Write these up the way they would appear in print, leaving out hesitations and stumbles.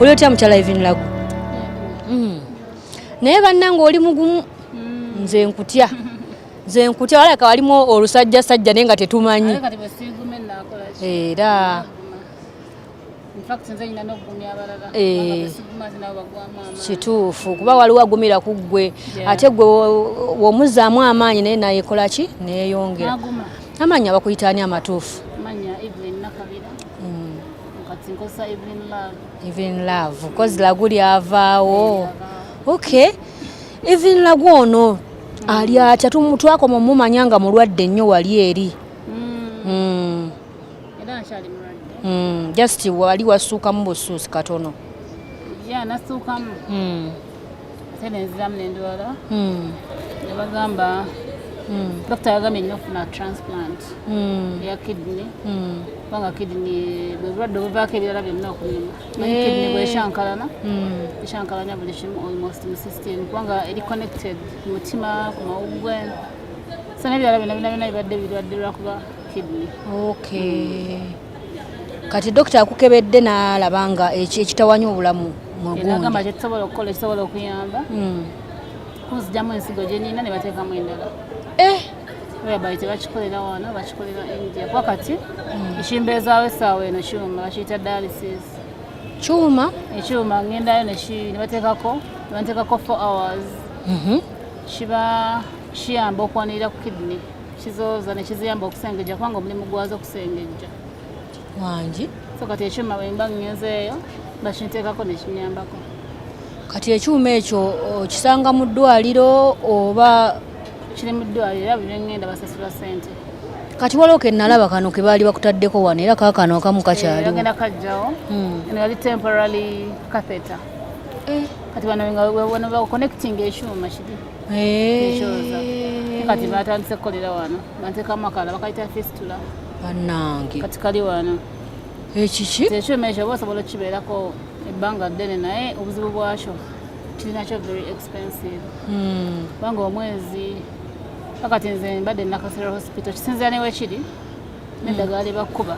oli otya mukyala Evelyn Lagu? Naye bannange oli mugumu. Nze nkutya walaka walimu olusajjasajja naye nga tetumanyi. Era kituufu kuba waliwo agumira ku ggwe ate gwe womuzaamu amaanyi naye nayekola ki neeyongera. Amanya bakuyitaani amatuufu? Evelyn Love kozi Lagu lyavaawo. Okay, Evelyn Lagu ono ali atya twakoma mumanya nga mulwadde nnyo wali eri. Just wali wasuukamu busuusi katono. Nasuukamu ate nenziramu nendwala ne bagamba dokita yagambye nnyo okufuna transplant eya kidney kubanga kidney bwe bulwadde obuvaako ebirala byonna okunyuma manyi kidney bweshankalana eshankalanya buli kimu almost mu system kubanga eri connected ku mutima ku mawuggwe so n'ebirala byonna bibadde birwadde lwakuba kidney. Okay, kati dokita akukebedde n'alaba nga ekitawanya obulamu agamba kyetusobola okukola ekisobola okuyamba kunzigyamu ensigo gye nina ne bateekamu endala whereby tebakikolera wano bakikolera India kuba kati ekimbeezaawo essaawa eno kyuma bakiyita dialysis. Ekyuma ngendayo ne bateekako 4 hours kiba kiyamba okwanirira ku kidney kizooza ne kiziyamba okusengejja kubanga omulimu gwazo okusengejja wangi. So kati ekyuma bwe mba ngenzeeyo bakinteekako ne kinyambako. Kati ekyuma ekyo okisanga mu ddwaliro oba? Kiri mu ddwaliro era buli ngenda basasula ssente. Kati waliwo ke nalaba kano ke baali bakutaddeko wano era kaakano akamu kakyaliwo. Agenda kajjawo eno yali temporary catheter. Kati wano nga connecting ekyuma kiri ekyoza kati batandise kukolera wano banteekamu akala bakayita fistula bannange kati kali wano. Ekiki ekyuma ekyo oba osobola okibeerako ebbanga ddene naye obuzibu bwakyo kirinakyo very expensive kubanga omwezi kakati nze mbadde nakasero hospital kisinzira newe kiri n'eddagala lye bakkuba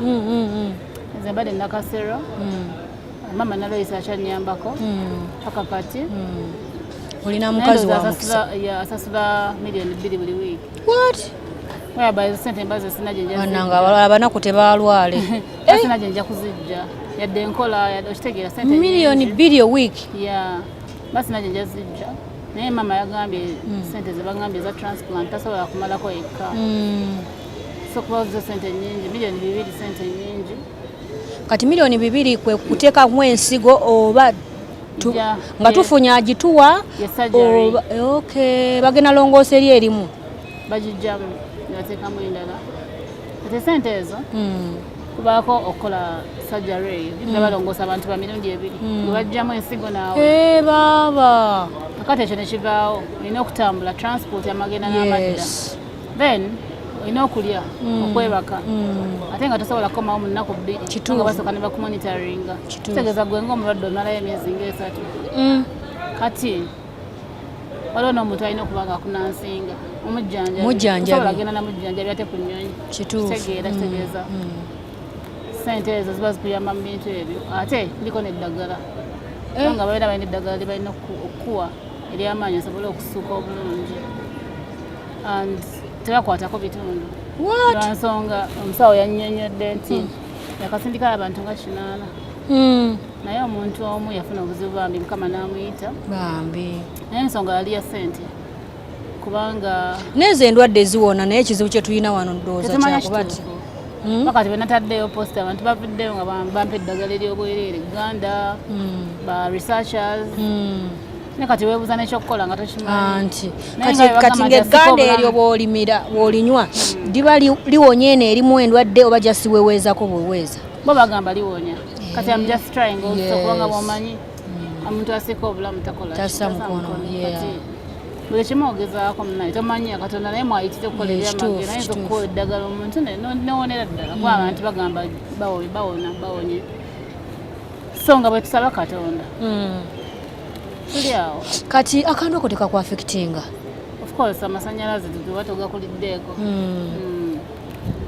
nze mbadde nakasero mama naloyisa akyanyambako paka kati olina mukazi wa mukisa asasula million 2 buli wiiki. Whereby sente mbaze sina gye njya bannange abanaku tebalwale sina gye njya kuzijja yadde enkola yadde okitegeera sente million 2 a week. Basi sina gye njya zijja naye mama yagambye sente ze bagambye za transplant tasobola kumalako yekka so kuba zo sente nyingi million 2 sente nyingi. Kati million 2 kwe kuteekamu ensigo oba nga tufunya agituwa bagenda longoosa eri erimu bagijjamu nebateekamu endala ate sente ezo kubaako okukola surgery balongoosa abantu ba mirundi 2 nebajjamu ensigo naawe baaba kakati ekyo nekivaawo olina okutambula transport amagenda n'amadda then olina okulya okwebaka ate nga tosobola kukomawo mu nnaku 2 nga basooka ne bakumonitoringa kitegeeza gwe ng'omulwadde omalayo emyezi nga 3 kati waliwo n'omuntu alina okuba nga akunansinga omujjanjabi agenda namujjanjabi ate ku nnyonyi kitegeeza sente ezo ziba zikuyamba mu bintu ebyo ate kuliko n'eddagala nga balina balina eddagala lye balina okukuwa ery'amaanyi osobole okusuuka obulungi and tebakwatako bitundu lwansonga omusawo yannyonnyodde nti yakasindikala abantu nga 8 naye omuntu omu yafuna obuzibu bambi mukama n'amuyita naye ensonga yali ya ssente kubanga nezo endwadde eziwona naye ekizibu kye tulina wano ndowooza kyakuba ti wakati bwe nataddeyo posita abantu bavuddeyo nga bampa eddagala ery'obwereere Uganda ba researchers ne kati weebuuza n'ekyokukola nga tokimanyi kati ng'egganda eryo bw'olinywa liba liwonya eno erimu endwadde oba jasiweweezako bweweeza bo bagamba liwonya kati I'm just trying also kubanga bw'omanyi omuntu asika obulamu tassa mukono buli kimu ogezaako munaye tomanyi Katonda naye mwayitire okukola ebyamagero ayinza okukola eddagala omuntu newonera ddala kuba abantu bagamba bawonye so nga bwe tusaba Katonda tuli awo kati akantu ako tekakwafekitinga of course amasanyalaze tuba togakuliddeeko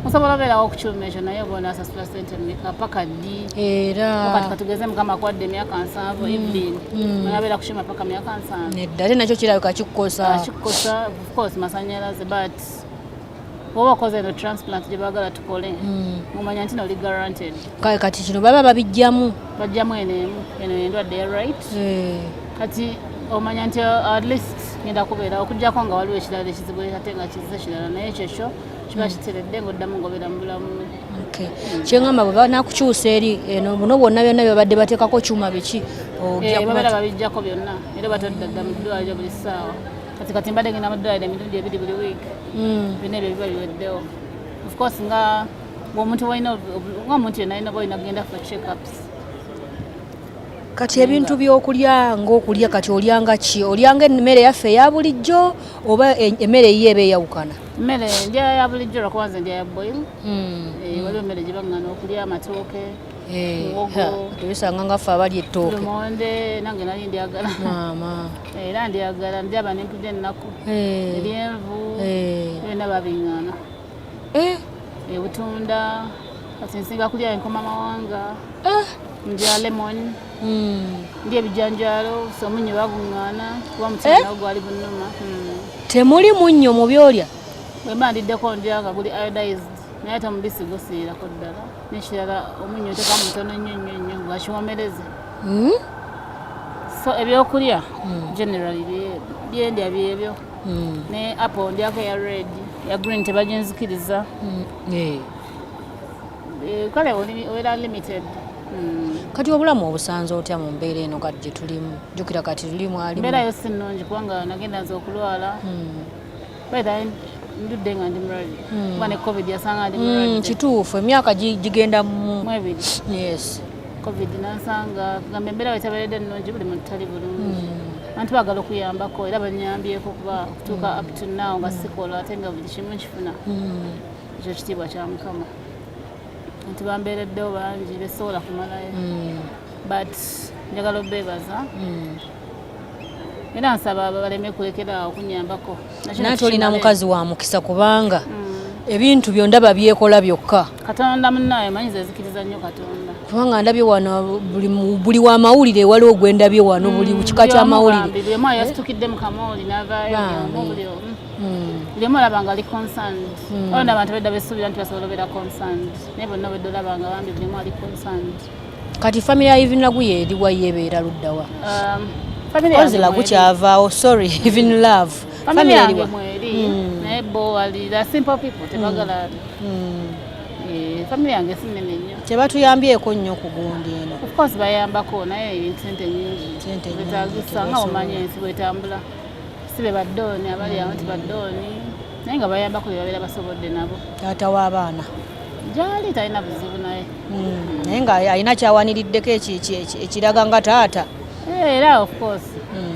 osobola obeerawo okukyuma ekyo naye bona asasula ssente mmeka paka ddi era kati katugeze mukama akwadde emyaka 7 Evelyn nabeera kukyuma paka myaka 5 nedda ate nakyo kirabika kikukosa of course masanyalaze but oba okoze eno transplant gye baagala tukole omanya nti noli guaranteed kati kino baba babijjamu eno endwadde ya right kati omanya nti at least ngenda kubeera okujjako nga waliwo ekirala ekizibu ate nga kizize kirala naye kyekyo kiba kiteredde ng'oddamu ng'obeera mu bulamu kyeŋŋamba bwe banakukyusa eri eno buno bwonna byonna byebadde bateekako kyuma biki babeera babijjako byonna era batodda dda mu ddwaliro buli ssaawa kati mbadde ngenda mu ddwaliro emirundi 2 buli week byonna ebyo biba biweddewo of course nga omuntu yenna alina balina kugenda for check-ups kati ebintu by'okulya ng'okulya kati olyanga ki olyanga emmere yaffe eya bulijjo oba emmere yiyo eba eyawukana emmere ndya ya bulijjo lwakubanza ndya ya boil waliwo emmere gye baŋŋana okulya amatooke muwogo tebisanga nga ffe abali ettooke lumonde nange nali ndyagala era ndyagala ndyaba nempudde ennaku eryenvu byonna babiŋŋana obutunda kati nsinga kulya enkoma mawanga ndya lemon ndya ebijanjaalo omunnyo baguŋŋaana kuba mutima nawo gwali gunnuma temuli munnyo mu byolya bwe mba ndiddeko ndya nga guli iodized naye ate omubisi gusiirako ddala nekirala omunnyo oteka mutono nnyo gwakiwomereze so ebyokulya generally byendya byebyo ne apple ndyako eya red ya green tebaginzikiriza kale obeera limited kati obulamu obusanze otya mu mbeera eno kati gye tulimu jjukira kati tulimu alimu mbeerayo si nnungi kubanga nagenda nze okulwala ndudde nga ndi mulwadde kuba ne covid yasanga ndi mulwadde kituufu emyaka gigenda mu 2 yes covid nansanga kugamba embeera wetabeeredde nnungi buli muntu tali bulungi abantu baagala okuyambako era banyambyeko kuba okutuuka up to now nga sikola ate nga buli kimu nkifuna ekyo kitiibwa kya mukama nti bambeereddewo bangi besobola kumalayo but njagala obeebaza era nsaba baleme kulekera okunyambako nate olina mukazi wa mukisa kubanga ebintu byondaba byekola byokka katonda munnaye manyi zezikiriza nnyo katonda kubanga ndabye wano buli wa mawulire waliwo gwendabye wano buli kika kya mawulire buli omu yasitukidde mu kamawuli n'avaayo buli omu olaba nga ali concerned olonda abantu bedda besuubira nti basobola obeera concerned naye bonna bedda olaba nga bambi buli omu ali concerned kati famire ya Evelyn Lagu yeeriwa yeebeera luddawa ozi Lagu kyavaawo sorry Evelyn Love famire yange mweri naye bo ali the simple people tebagala famire yange si nnene nnyo tebatuyambyeko nnyo ku gundi eno of course bayambako naye sente nyingi betagisa nga omanye ensi bwetambula sibe baddooni abali awo nti baddooni naye nga bayambako bye babeera basobodde nabo taata w'abaana gyali talina buzibu naye naye nga alina kyawaniriddeko ekiraga nga taata era of course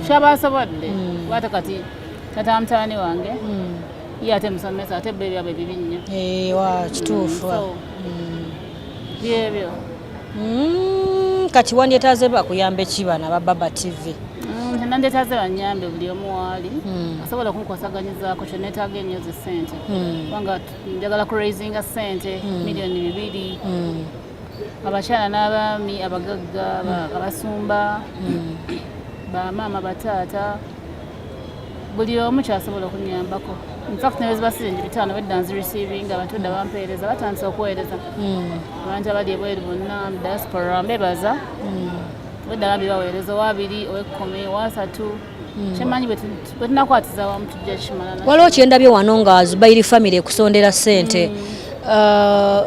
kyaba asobodde bwate kati tata wa mutaani wange ye ate musomesa ate bo ebyabwe bibi nnyo kituufu byebyo kati wandyetaze bakuyambe ki bana ba Baba TV nandyetaze banyambe buli omu waali asobola okunkosaganyizaako kyoneetaaga ennyo zi ssente kubanga njagala kuraisinga ssente miliyoni 2 abakyala n'abaami abagagga abasumba bamaama bataata buli omu kyasobola okunyambako infact nebeziba siringi 5 wedda nzireceiving abantu edda bampeereza batandise okuweereza abantu abali ebweru bonna diaspora mbebaza wedda bambi baweereza owabiri ow'ekkumi owasatu kyemanyi bwe tunakwatiza wamu tujja kikimala waliwo kyendabye wano nga Zubairi family ekusondera ssente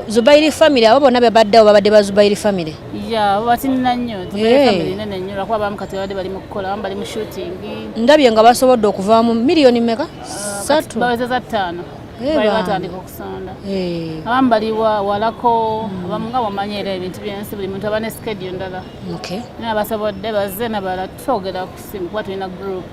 Zubairi family abo bonna bebaddewo babadde ba Zubairi family abo batinina nnyo Zubairi family nene nnyo lwakuba abamu kati babadde bali mu kukola abamu bali mu shooting ndabye nga basobodde okuvaamu miliyoni meka 3 bawezeza 5 bali batandika okusonda abamu bali walako abamu nga bamanye era ebintu byensi buli muntu aba ne schedule ndala naye abasobodde bazze nabala twogera ku simu kuba tulina group